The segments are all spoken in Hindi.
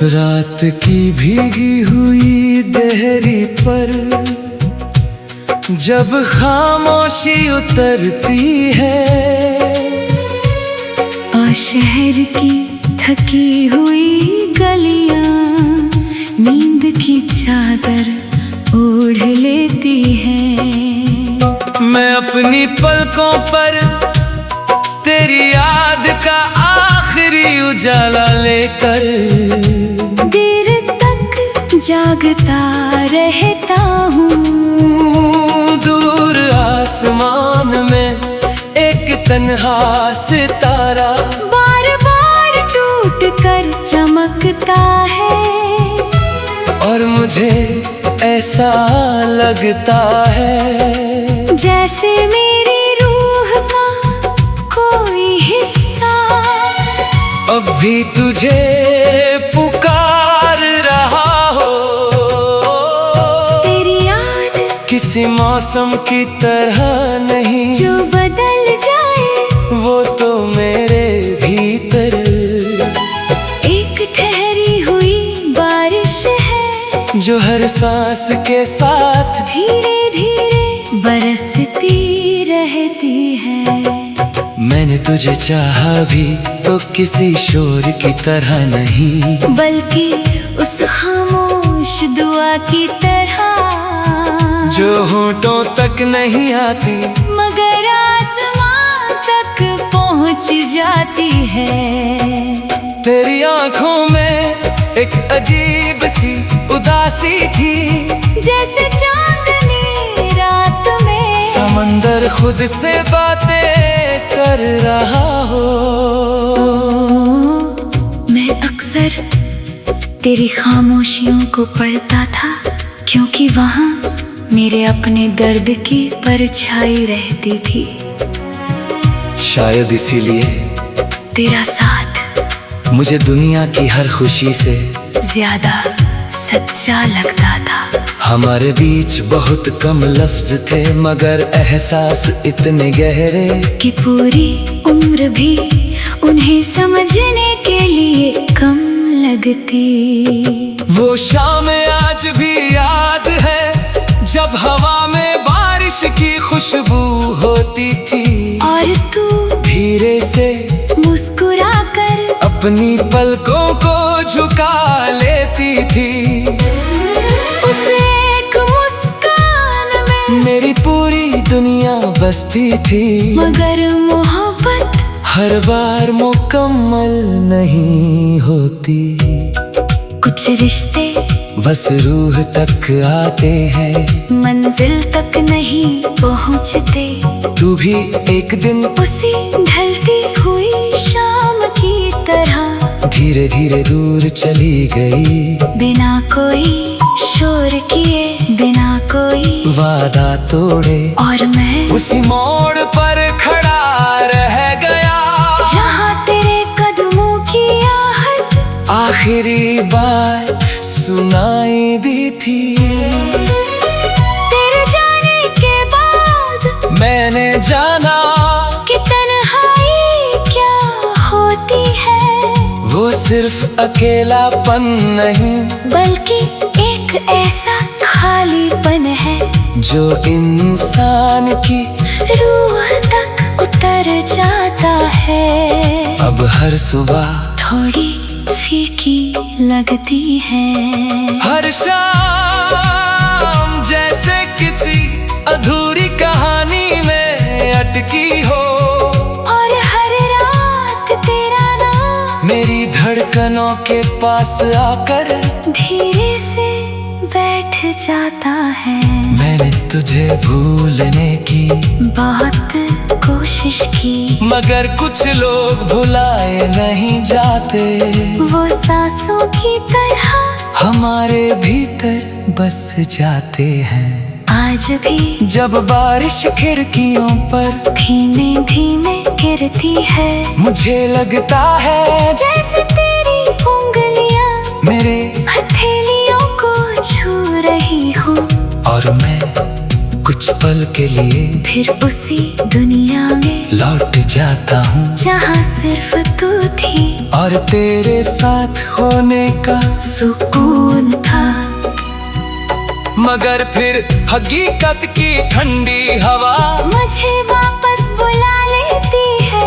रात की भीगी हुई देहरी पर जब खामोशी उतरती है और शहर की थकी हुई गलियां नींद की चादर ओढ़ लेती है। मैं अपनी पलकों पर तेरी याद का आखिरी उजाला लेकर देर तक जागता रहता हूँ। दूर आसमान में एक तन्हा सितारा बार बार टूट कर चमकता है और मुझे ऐसा लगता है जैसे मेरी रूह का कोई हिस्सा अब भी तुझे पुकार रहा हो। तेरी याद किसी मौसम की तरह नहीं जो बदल जाए वो तो मेरे भीतर एक ठहरी हुई बारिश है जो हर सांस के साथ धीरे धीरे बरसती रहती है। मैंने तुझे चाहा भी तो किसी शोर की तरह नहीं बल्कि उस खामोश दुआ की तरह जो होठों तक नहीं आती मगर आसमान तक पहुंच जाती है। तेरी आंखों में एक अजीब सी उदासी थी जैसे चांदनी रात में समंदर खुद से बातें कर रहा हो। मैं अक्सर तेरी खामोशियों को पढ़ता था क्योंकि वहाँ मेरे अपने दर्द की परछाई रहती थी। शायद इसीलिए तेरा साथ मुझे दुनिया की हर खुशी से ज्यादा सच्चा लगता था। हमारे बीच बहुत कम लफ्ज थे मगर एहसास इतने गहरे कि पूरी उम्र भी उन्हें समझने के लिए कम लगती। वो शाम आज भी याद है जब हवा में बारिश की खुशबू होती थी और तू धीरे से मुस्कुरा कर अपनी पलकों को झुका लेती थी। उस एक मुस्कान में मेरी पूरी दुनिया बसती थी मगर मोहब्बत हर बार मुकम्मल नहीं होती। कुछ रिश्ते बस रूह तक आते हैं मंजिल तक नहीं पहुँचते। तू भी एक दिन उसी ढलती हुई शाम की तरह धीरे धीरे दूर चली गई बिना कोई शोर किए बिना कोई वादा तोड़े और मैं उसी मोड़ पर खड़ा रह गया जहाँ तेरे कदमों की आहट आखिरी बार सुनाई दी थी। तेरे जाने के बाद मैंने जाना कि तन्हाई क्या होती है। वो सिर्फ अकेलापन नहीं बल्कि एक ऐसा खालीपन है जो इंसान की रूह तक उतर जाता है। अब हर सुबह थोड़ी फीकी लगती है। हर शाम जैसे किसी अधूरी कहानी में अटकी हो और हर रात तेरा नाम मेरी धड़कनों के पास आकर धीरे से बैठ जाता है। मैंने तुझे भूलने की बहुत कोशिश की मगर कुछ लोग भुलाए नहीं जाते। वो सांसों की तरह हमारे भीतर बस जाते हैं। आज भी जब बारिश खिड़कियों पर धीमे धीमे गिरती है मुझे लगता है जैसे तेरी उंगलियां मेरे हथेलियों को छू रही हो और मैं कुछ पल के लिए फिर उसी दुनिया में लौट जाता हूँ जहाँ सिर्फ तू थी और तेरे साथ होने का सुकून था। मगर फिर हकीकत की ठंडी हवा मुझे वापस बुला लेती है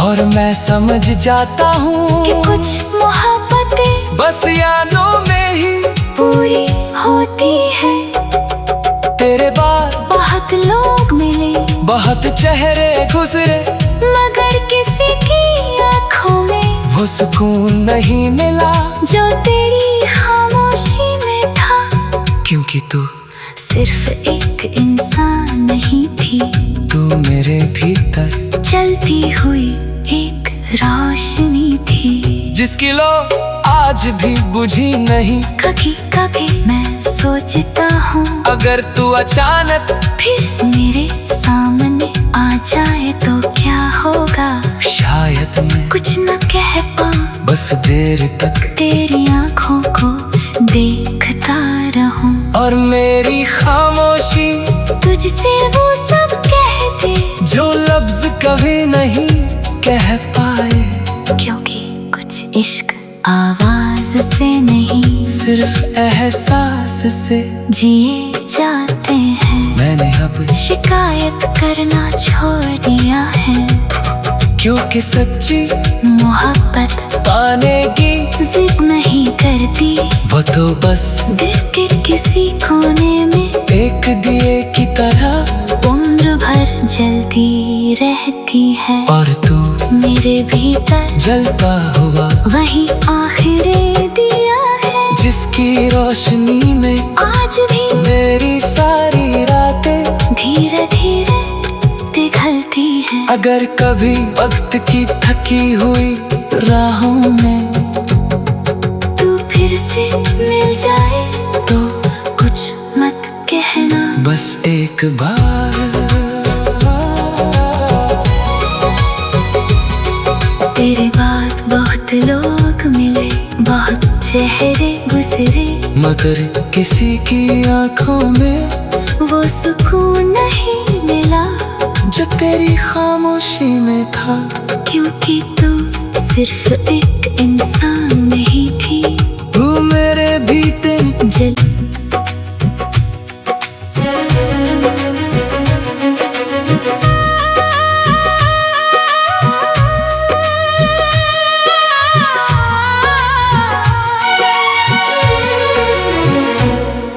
और मैं समझ जाता हूँ कि कुछ मोहब्बतें बस यादों में ही पूरी होती है। तेरे बाद बहुत लोग मिले, बहुत चेहरे गुजरे, मगर किसी की आंखों में वो सुकून नहीं मिला जो तेरी खामोशी में था। क्योंकि तू सिर्फ एक इंसान नहीं थी, तू मेरे भीतर चलती हुई एक रोशनी थी, जिसकी लो आज भी बुझी नहीं। कभी कभी मैं सोचता हूँ अगर तू अचानक फिर मेरे सामने आ जाए तो क्या होगा। शायद मैं कुछ न कह पाऊं, बस देर तक तेरी आंखों को देखता रहूं और मेरी खामोशी तुझसे वो सब कह दे जो लफ्ज कभी नहीं कह पाए। क्योंकि कुछ इश्क आवाज से नहीं सिर्फ एहसास से जिए जाते हैं। मैंने अब शिकायत करना छोड़ दिया है, क्योंकि सच्ची मोहब्बत पाने की जिद नहीं करती, वो तो बस दिल के किसी कोने में एक दिए की तरह उम्र भर जलती रहती है। और तू मेरे भीतर जलता हुआ वही आखिरी दिया है, जिसकी रोशनी में आज भी मेरी सारी रातें धीरे धीरे पिघलती है। अगर कभी वक्त की थकी हुई राहों में तू फिर से मिल जाए तो कुछ मत कहना, बस एक बार तेरे बाद बहुत लोग मिले, बहुत चेहरे गुजरे, मगर किसी की आंखों में वो सुकून नहीं मिला जो तेरी खामोशी में था। क्योंकि तू सिर्फ एक इंसान नहीं थी, तू मेरे भीतर जल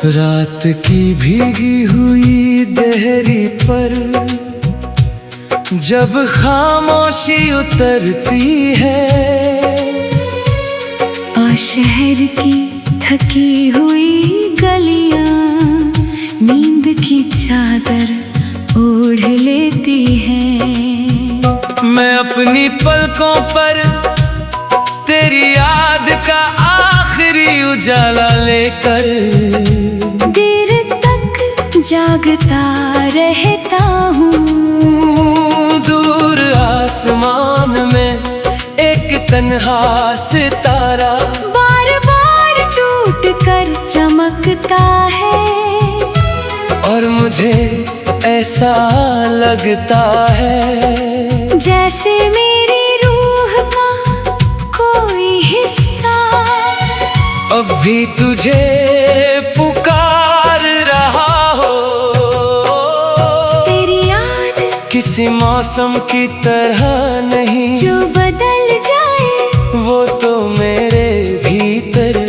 रात की भीगी हुई देहरी पर जब खामोशी उतरती है और शहर की थकी हुई गलियां नींद की चादर ओढ़ लेती है। मैं अपनी पलकों पर तेरी याद का आखिरी उजाला लेकर देर तक जागता रहता हूँ। दूर आसमान में एक तन्हा सितारा बार बार टूट कर चमकता है और मुझे ऐसा लगता है जैसे मेरी रूह का कोई हिस्सा अब भी तुझे पुकार रहा हो। तेरी याद किसी मौसम की तरह नहीं जो बदल जाए, वो तो मेरे भीतर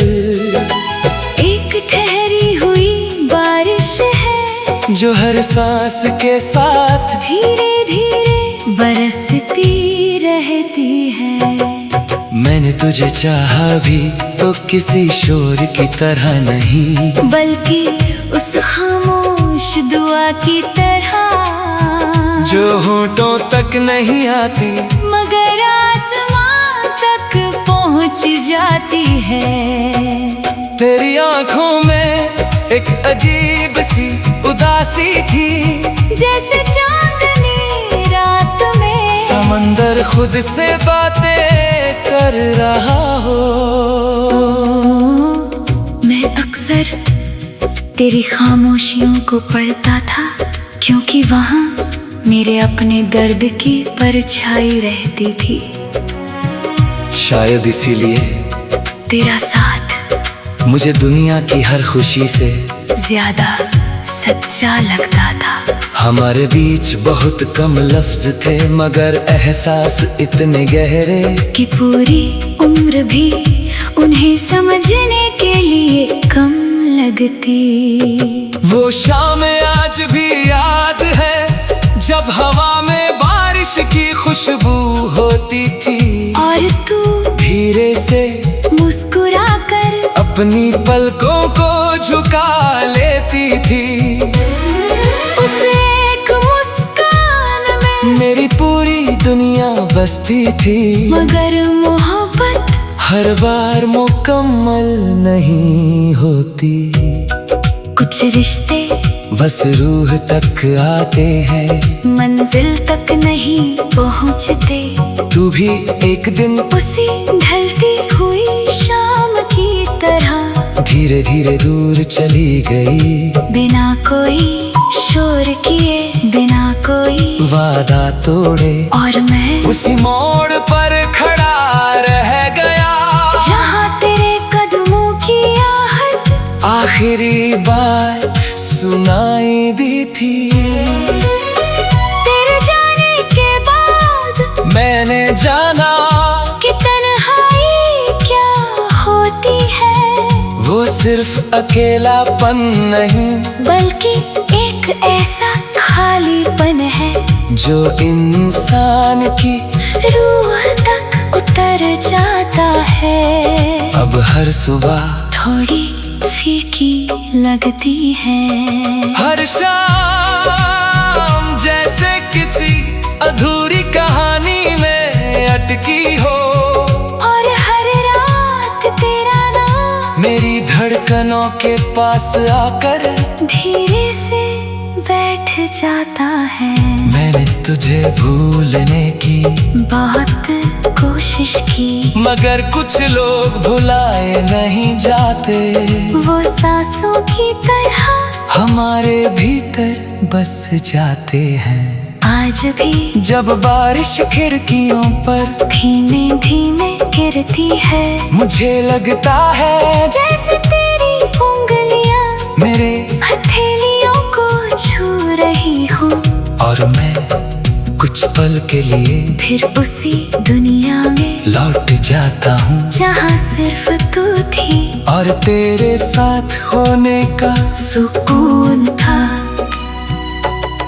एक ठहरी हुई बारिश है जो हर सांस के साथ धीरे धीरे बरसती रहती है। मैंने तुझे चाहा भी तो किसी शोर की तरह नहीं, बल्कि उस खामोश दुआ की तरह जो होठों तक नहीं आती मगर आसमां तक पहुंच जाती है। तेरी आंखों में एक अजीब सी उदासी थी, जैसे चांदनी रात में समंदर खुद से बातें कर रहा हो। मैं अक्सर तेरी खामोशियों को पढ़ता था, क्योंकि वहाँ मेरे अपने दर्द की परछाई रहती थी। शायद इसीलिए तेरा साथ मुझे दुनिया की हर खुशी से ज्यादा सच्चा लगता था। हमारे बीच बहुत कम लफ्ज थे, मगर एहसास इतने गहरे कि पूरी उम्र भी उन्हें समझने के लिए कम लगती। वो शाम आज भी याद है जब हवा में बारिश की खुशबू होती थी, और तू धीरे से मुस्कुरा कर अपनी पलकों को झुका लेती थी। उस एक मुस्कान में मेरी पूरी दुनिया बसती थी, मगर मोहब्बत हर बार मुकम्मल नहीं होती। कुछ रिश्ते बस रूह तक आते हैं, मंजिल तक नहीं पहुँचते। तू भी एक दिन उसी ढलती हुई शाम की तरह धीरे धीरे दूर चली गई, बिना कोई शोर किए, बिना कोई वादा तोड़े। और मैं उसी मोड़ पर खड़ा रह गया जहाँ तेरे कदमों की आहट आखिरी बार सुनाई दी थी। तेरे जाने के बाद मैंने जाना कि तन्हाई क्या होती है, वो सिर्फ अकेलापन नहीं, बल्कि एक ऐसा खालीपन है जो इंसान की रूह तक उतर जाता है। अब हर सुबह थोड़ी फीकी लगती है, हर शाम जैसे किसी अधूरी कहानी में अटकी हो, और हर रात तेरा नाम मेरी धड़कनों के पास आकर धीरे से बैठ जाता है। मैंने तुझे भूलने की बहुत कोशिश की, मगर कुछ लोग भुलाए नहीं जाते, वो सांसों की तरह हमारे भीतर बस जाते हैं। आज भी जब बारिश खिड़कियों पर धीमे धीमे गिरती है, मुझे लगता है जैसे तेरी उंगलियां मेरे हथेलियों को छू रही हो, और मैं कुछ पल के लिए फिर उसी दुनिया में लौट जाता हूँ जहाँ सिर्फ तू थी और तेरे साथ होने का। सुकून था।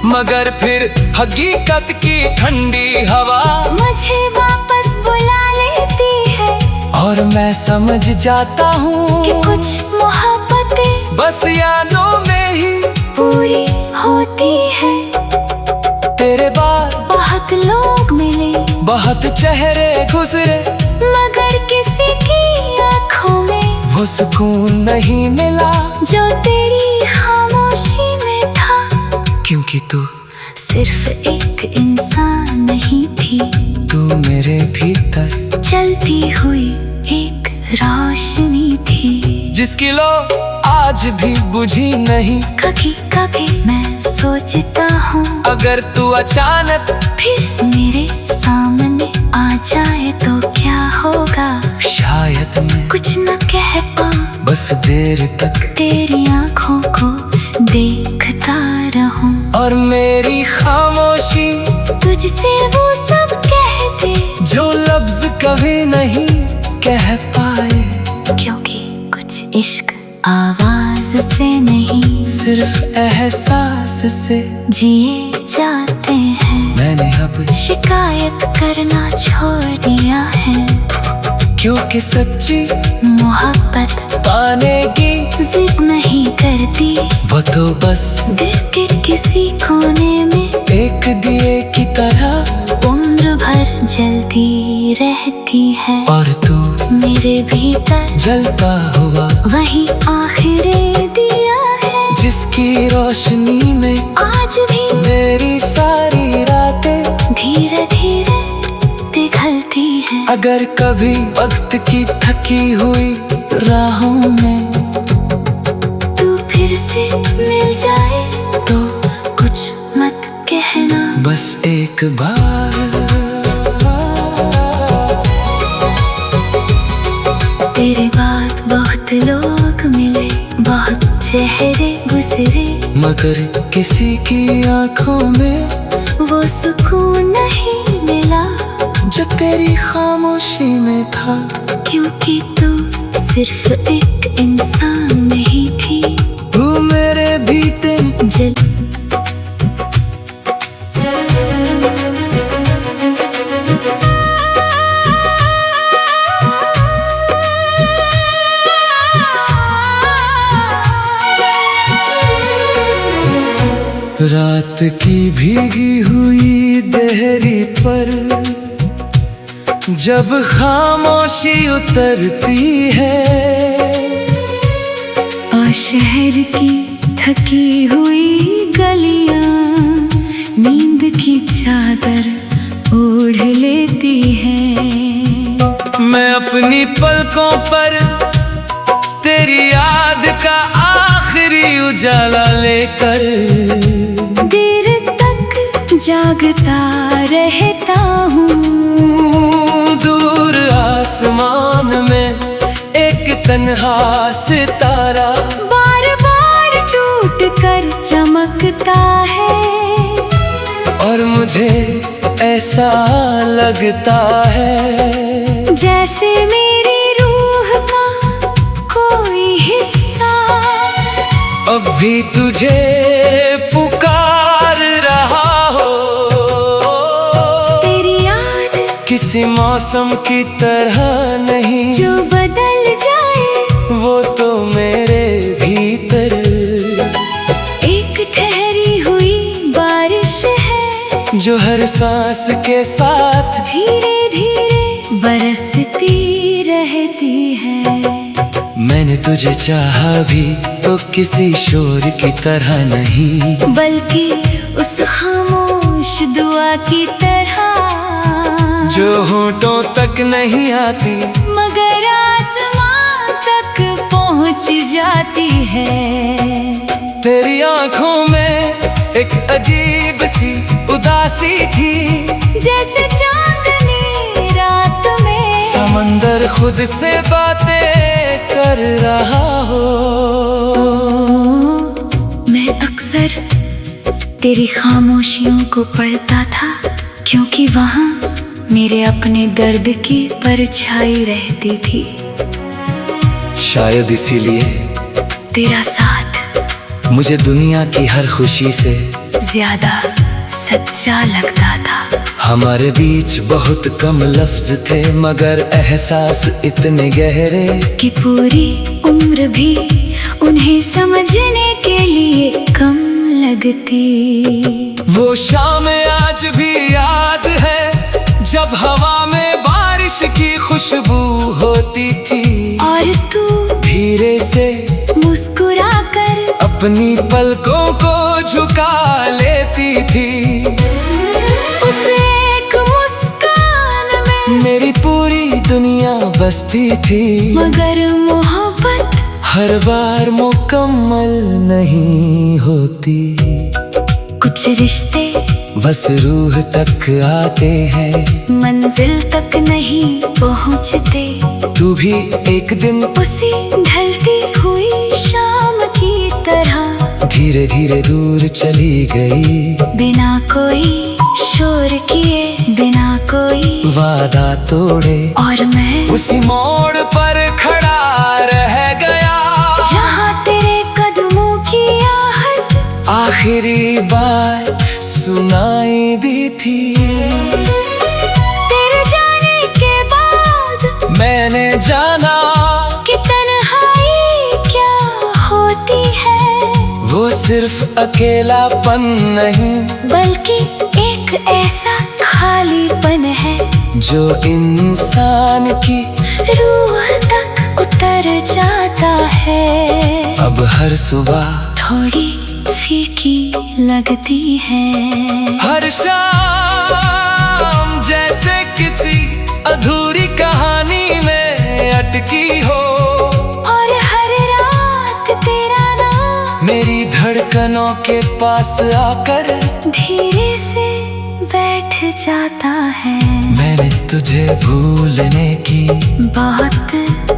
मगर फिर हकीकत की ठंडी हवा मुझे वापस बुला लेती है, और मैं समझ जाता हूँ कि कुछ मोहब्बतें बस यादों में ही पूरी होती है। तेरे बाद बहुत लोग मिले, बहुत चेहरे गुजरे, मगर किसी की आंखों में वो सुकून नहीं मिला जो तेरी खामोशी में था। क्योंकि तू सिर्फ एक इंसान नहीं थी, तू मेरे भीतर चलती हुई एक रोशनी थी, जिसकी लो आज भी बुझी नहीं। कभी कभी मैं सोचता हूँ अगर तू अचानक फिर मेरे सामने आ जाए तो क्या होगा। शायद मैं कुछ न कह पाऊँ, बस देर तक तेरी आंखों को देखता रहूं, और मेरी खामोशी तुझसे वो सब कह दे जो लफ्ज कभी नहीं कह पाए। क्योंकि कुछ इश्क आवाज से नहीं, सिर्फ एहसास से जिए जाते हैं। मैंने अब शिकायत करना छोड़ दिया है, क्योंकि सच्ची मोहब्बत पाने की जिद नहीं करती, वो तो बस दिल के किसी कोने में एक दिए की तरह उम्र भर जलती रहती है। और तू मेरे भीतर जलता हुआ वही आखिरी दिया है, जिसकी रोशनी में आज भी मेरी सारी रातें धीरे धीरे पिघलती है। अगर कभी वक्त की थकी हुई राहों में तू फिर से मिल जाए तो कुछ मत कहना, बस एक बार बाद बहुत लोग मिले, बहुत चेहरे गुजरे, मगर किसी की आंखों में वो सुकून नहीं मिला जो तेरी खामोशी में था। क्योंकि तू सिर्फ एक इंसान नहीं थी, तू मेरे भीतर जल रात की भीगी हुई देहरी पर जब खामोशी उतरती है, और शहर की थकी हुई गलियां नींद की चादर ओढ़ लेती है। मैं अपनी पलकों पर तेरी याद का आखिरी उजाला लेकर देर तक जागता रहता हूँ। दूर आसमान में एक तन्हा सितारा बार बार टूट कर चमकता है, और मुझे ऐसा लगता है जैसे मेरी रूह का कोई हिस्सा अब भी तुझे पुकार रहा हो। तेरी याद किसी मौसम की तरह नहीं जो बदल जाए, वो तो मेरे भीतर एक ठहरी हुई बारिश है जो हर सांस के साथ धीरे धीरे बरसती रहती है। मैंने तुझे चाहा भी तो किसी शोर की तरह नहीं, बल्कि उस खामोश दुआ की तरह जो होठों तक नहीं आती मगर आसमां तक पहुंच जाती है। तेरी आंखों में एक अजीब सी उदासी थी, जैसे चांदनी रात में समंदर खुद से बातें कर रहा हो। मैं अक्सर तेरी खामोशियों को पढ़ता था, क्योंकि वहाँ मेरे अपने दर्द की परछाई रहती थी। शायद इसीलिए तेरा साथ मुझे दुनिया की हर खुशी से ज्यादा सच्चा लगता था। हमारे बीच बहुत कम लफ्ज थे, मगर एहसास इतने गहरे कि पूरी उम्र भी उन्हें समझने के लिए कम लगती। वो शाम आज भी याद है जब हवा में बारिश की खुशबू होती थी, और तू धीरे से मुस्कुरा कर अपनी पलकों को झुका लेती थी। उस एक मुस्कान में मेरी पूरी दुनिया बसती थी, मगर मोहब्बत हर बार मुकम्मल नहीं होती। कुछ रिश्ते बस रूह तक आते हैं, मंजिल तक नहीं पहुँचते। तू भी एक दिन उसी ढलती हुई शाम की तरह धीरे धीरे दूर चली गई, बिना कोई शोर किए, बिना कोई वादा तोड़े। और मैं उसी मोड़ पर खड़ा रह गया जहाँ तेरे कदमों की आहट आखिरी बार सुनाई दी थी। तेरे जाने के बाद मैंने जाना कि तन्हाई क्या होती है, वो सिर्फ अकेलापन नहीं, बल्कि एक ऐसा खालीपन है जो इंसान की रूह तक उतर जाता है। अब हर सुबह थोड़ी फीकी लगती है, हर शाम जैसे किसी अधूरी कहानी में अटकी हो, और हर रात तेरा नाम मेरी धड़कनों के पास आकर धीरे से बैठ जाता है। मैंने तुझे भूलने की बहुत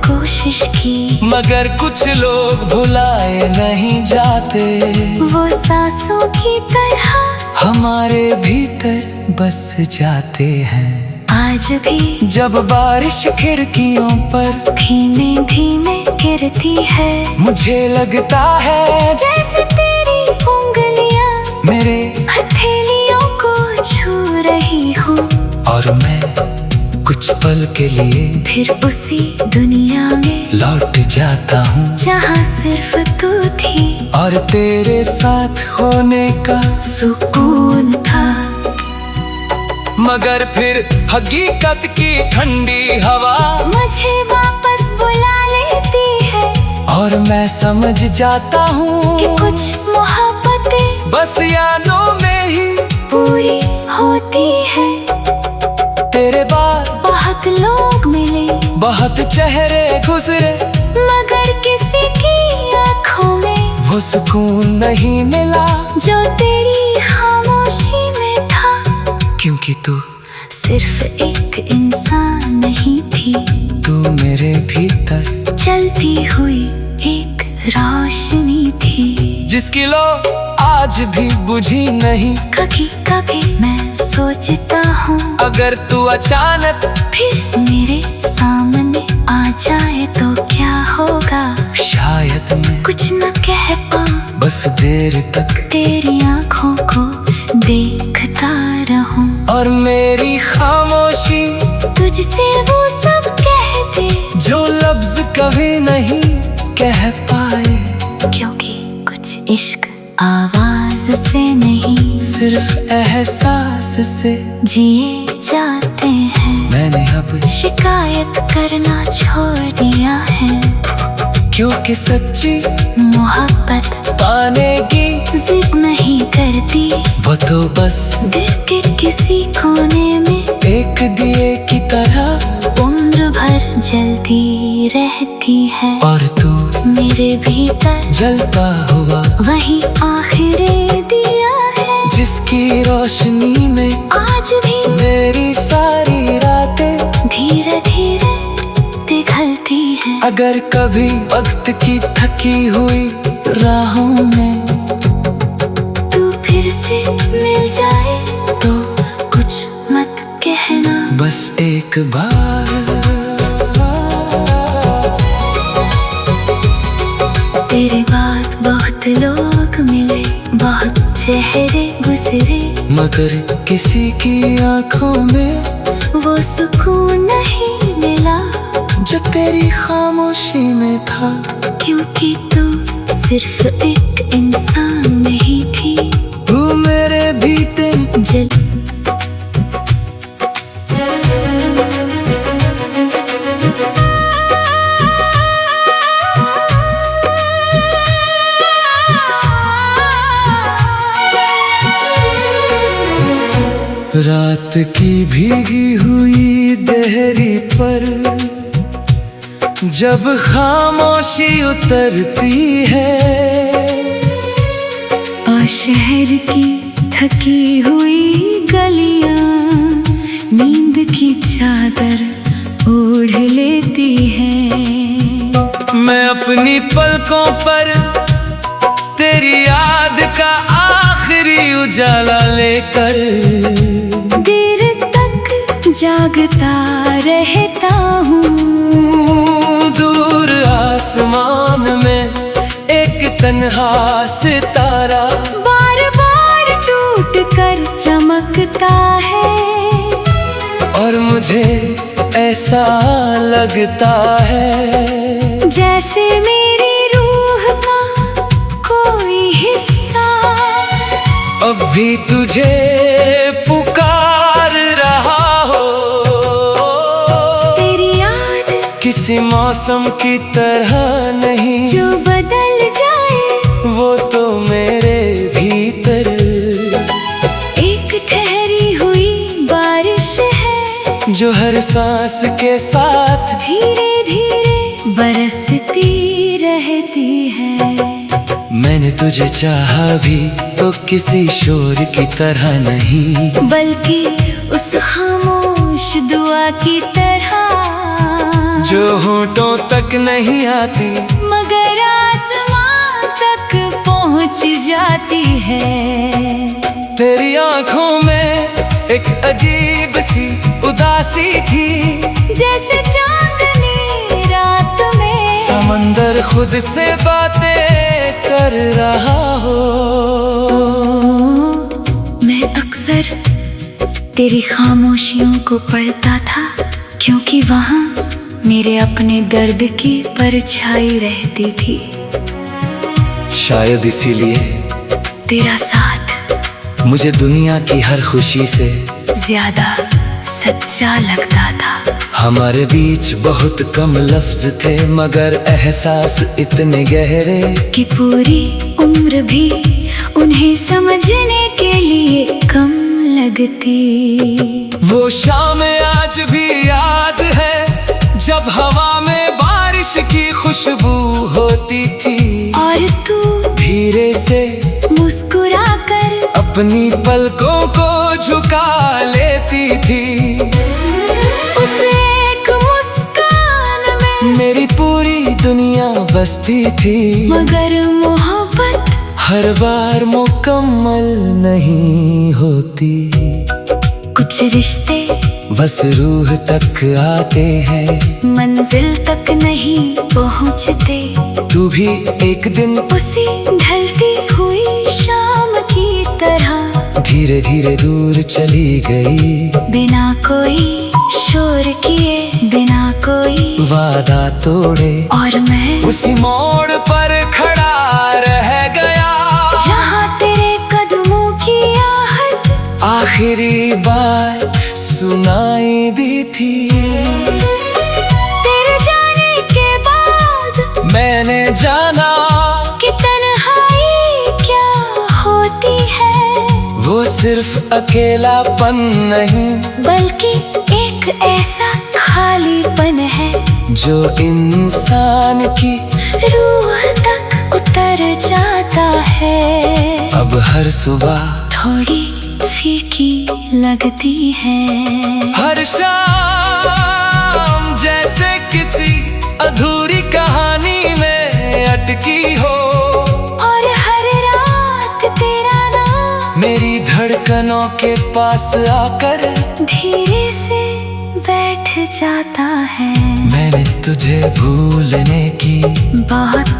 कोशिश की, मगर कुछ लोग भुलाए नहीं जाते। वो सांसों की तरह हमारे भीतर बस जाते हैं। आज भी जब बारिश खिड़कियों पर धीमे धीमे गिरती है, मुझे लगता है जैसे तेरी उंगलियां मेरे हथेलियों को छू रही हो। और मैं कुछ पल के लिए फिर उसी दुनिया में लौट जाता हूँ, जहाँ सिर्फ तू थी और तेरे साथ होने का सुकून था। मगर फिर हकीकत की ठंडी हवा मुझे वापस बुला लेती है, और मैं समझ जाता हूँ कि कुछ मोहब्बतें बस यादों में ही पूरी होती है। तेरे बाद बहुत लोग मिले, बहुत चेहरे गुजरे, मगर किसी की आंखों में वो सुकून नहीं मिला जो तेरी खामोशी में था। क्योंकि तू सिर्फ एक इंसान नहीं थी, तू मेरे भीतर चलती हुई एक रोशनी थी, जिसकी लो आज भी बुझी नहीं। कभी कभी मैं सोचता हूँ, अगर तू अचानक फिर मेरे सामने आ जाए तो क्या होगा। शायद मैं कुछ न कह पाऊँ, बस देर तक तेरी आंखों को देखता रहूं, और मेरी खामोशी तुझसे वो सब कहते जो लफ्ज कभी नहीं कह पाए। क्योंकि कुछ इश्क आवाज से नहीं, सिर्फ एहसास से जिए जाते हैं। मैंने अब शिकायत करना छोड़ दिया है, क्योंकि सच्ची मोहब्बत पाने की जिद नहीं करती, वो तो बस दिल के किसी कोने में एक दिए की तरह उम्र भर जलती रहती है। और तू मेरे भीतर जलता हुआ वही आखिरी दिया है, जिसकी रोशनी में आज भी मेरी सारी रातें धीरे धीरे पिघलती है। अगर कभी वक्त की थकी हुई राहों में तू फिर से मिल जाए तो कुछ मत कहना, बस एक बार। तेरे बाद बहुत लोग मिले, बहुत चेहरे गुजरे, मगर किसी की आंखों में वो सुकून नहीं मिला जो तेरी खामोशी में था। क्योंकि तू सिर्फ एक इंसान नहीं थी, तू मेरे भीतर जल रात की भीगी हुई देहरी पर जब खामोशी उतरती है, और शहर की थकी हुई गलियां नींद की चादर ओढ़ लेती है। मैं अपनी पलकों पर तेरी याद का आखिरी उजाला लेकर देर तक जागता रहता हूँ, दूर आसमान में एक तन्हा सितारा बार बार टूट कर चमकता है। और मुझे ऐसा लगता है जैसे मेरी रूह का कोई हिस्सा अब भी तुझे पुकार रहा हो। तेरी याद किसी मौसम की तरह नहीं जो बदल जाए, वो तो मेरे भीतर एक ठहरी हुई बारिश है जो हर सांस के साथ धीरे धीरे बरसती रहती है। मैंने तुझे चाहा भी तो किसी शोर की तरह नहीं, बल्कि उस खामोश दुआ की तरह जो होठों तक नहीं आती मगर आसमां तक पहुंच जाती है। तेरी आंखों में एक अजीब सी उदासी थी, जैसे चांदनी रात में समंदर खुद से बातें कर रहा हो। मैं अक्सर तेरी खामोशियों को पढ़ता था, क्योंकि वहाँ मेरे अपने दर्द की परछाई रहती थी। शायद इसीलिए तेरा साथ मुझे दुनिया की हर खुशी से ज्यादा सच्चा लगता था। हमारे बीच बहुत कम लफ्ज थे, मगर एहसास इतने गहरे कि पूरी उम्र भी उन्हें समझने के लिए कम लगती। वो शाम आज भी याद है, जब हवा में बारिश की खुशबू होती थी और तू धीरे से मुस्कुरा कर अपनी पलकों को झुका लेती थी। उस एक मुस्कान में मेरी पूरी दुनिया बसती थी, मगर मोहब्बत हर बार मुकम्मल नहीं होती। कुछ रिश्ते बस रूह तक आते हैं, मंजिल तक नहीं पहुँचते। तू भी एक दिन उसी ढलती हुई शाम की तरह धीरे धीरे दूर चली गई, बिना कोई शोर किए, बिना कोई वादा तोड़े। और मैं उसी मोड़ पर खड़ा रह गया, जहाँ तेरे कदमों की आहट आखिरी बार सुनाई दी थी। तेरे जाने के बाद मैंने जाना कि तन्हाई क्या होती है, वो सिर्फ अकेलापन नहीं, बल्कि एक ऐसा खालीपन है जो इंसान की रूह तक उतर जाता है। अब हर सुबह थोड़ी फीकी लगती है। हर शाम जैसे किसी अधूरी कहानी में अटकी हो, और हर रात तेरा नाम मेरी धड़कनों के पास आकर धीरे से बैठ जाता है। मैंने तुझे भूलने की बहुत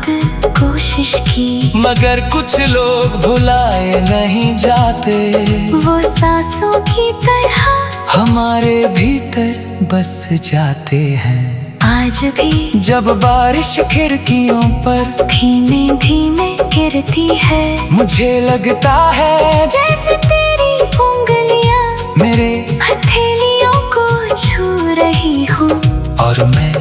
कोशिश की, मगर कुछ लोग भुलाए नहीं जाते, वो सांसों की तरह हमारे भीतर बस जाते हैं। आज भी जब बारिश खिड़कियों पर धीमे धीमे गिरती है, मुझे लगता है जैसे तेरी उंगलियां मेरे हथेलियों को छू रही हो। और मैं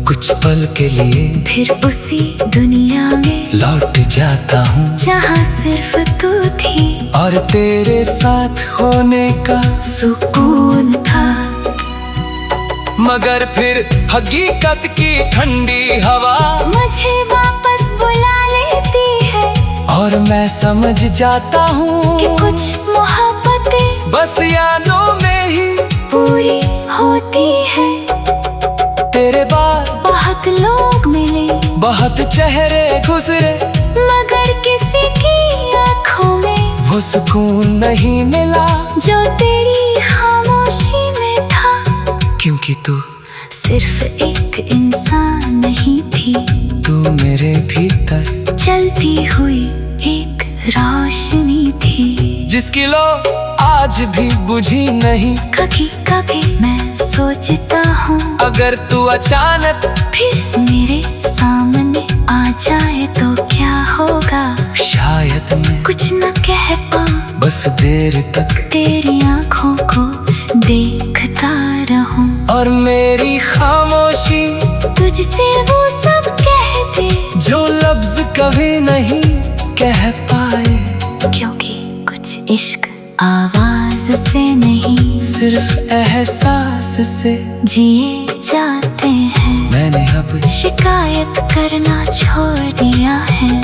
कुछ पल के लिए फिर उसी दुनिया में लौट जाता हूँ, जहाँ सिर्फ तू थी और तेरे साथ होने का सुकून था। मगर फिर हकीकत की ठंडी हवा मुझे वापस बुला लेती है, और मैं समझ जाता हूँ कि कुछ मोहब्बतें बस यादों में ही पूरी होती है। तेरे बाद बहुत लोग मिले, बहुत चेहरे गुजरे, मगर किसी की आंखों में वो सुकून नहीं मिला जो तेरी खामोशी में था। क्योंकि तू सिर्फ एक इंसान नहीं थी, तू मेरे भीतर चलती हुई एक रोशनी थी, जिसकी लो आज भी बुझी नहीं। कभी कभी मैं सोचता हूँ, अगर तू अचानक फिर मेरे सामने आ जाए तो क्या होगा। शायद मैं कुछ न कह पाऊँ, बस देर तक तेरी आंखों को देखता रहूं, और मेरी खामोशी तुझसे वो सब कह दे जो लफ्ज कभी नहीं कह पाए। क्योंकि कुछ इश्क आवाज से नहीं, सिर्फ एहसास से जिए जाते हैं। मैंने अब शिकायत करना छोड़ दिया है,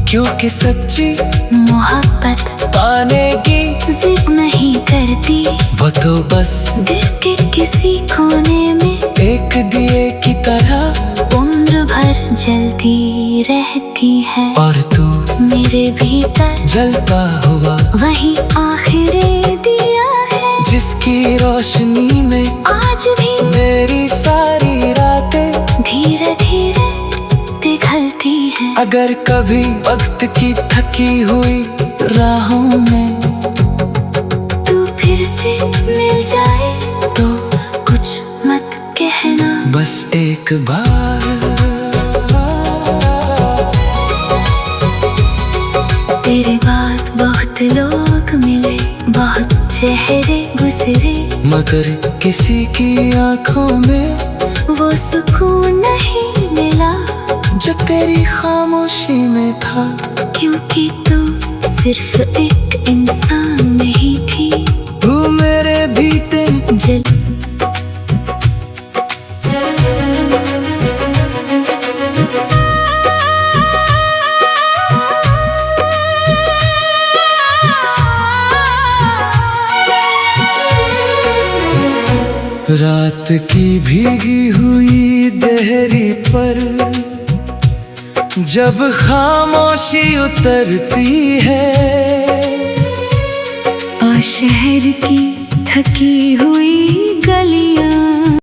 क्योंकि सच्ची मोहब्बत पाने की जिद नहीं करती, वो तो बस दिल के किसी कोने में एक दिए की तरह उम्र भर जलती रहती है, और तू मेरे भीतर जलता हुआ वही आखिरी दिया है, जिसकी रोशनी में आज भी मेरी सारी रातें धीरे धीरे पिघलती है। अगर कभी वक्त की थकी हुई राहों में तू फिर से मिल जाए तो कुछ मत कहना, बस एक बार। तेरे बाद बहुत लोग मिले, बहुत चेहरे गुजरे, मगर किसी की आंखों में वो सुकून नहीं मिला जो तेरी खामोशी में था। क्योंकि तू सिर्फ एक इंसान नहीं थी, तू मेरे भीतर जल रात की भीगी हुई देहरी पर जब खामोशी उतरती है, और शहर की थकी हुई गलियां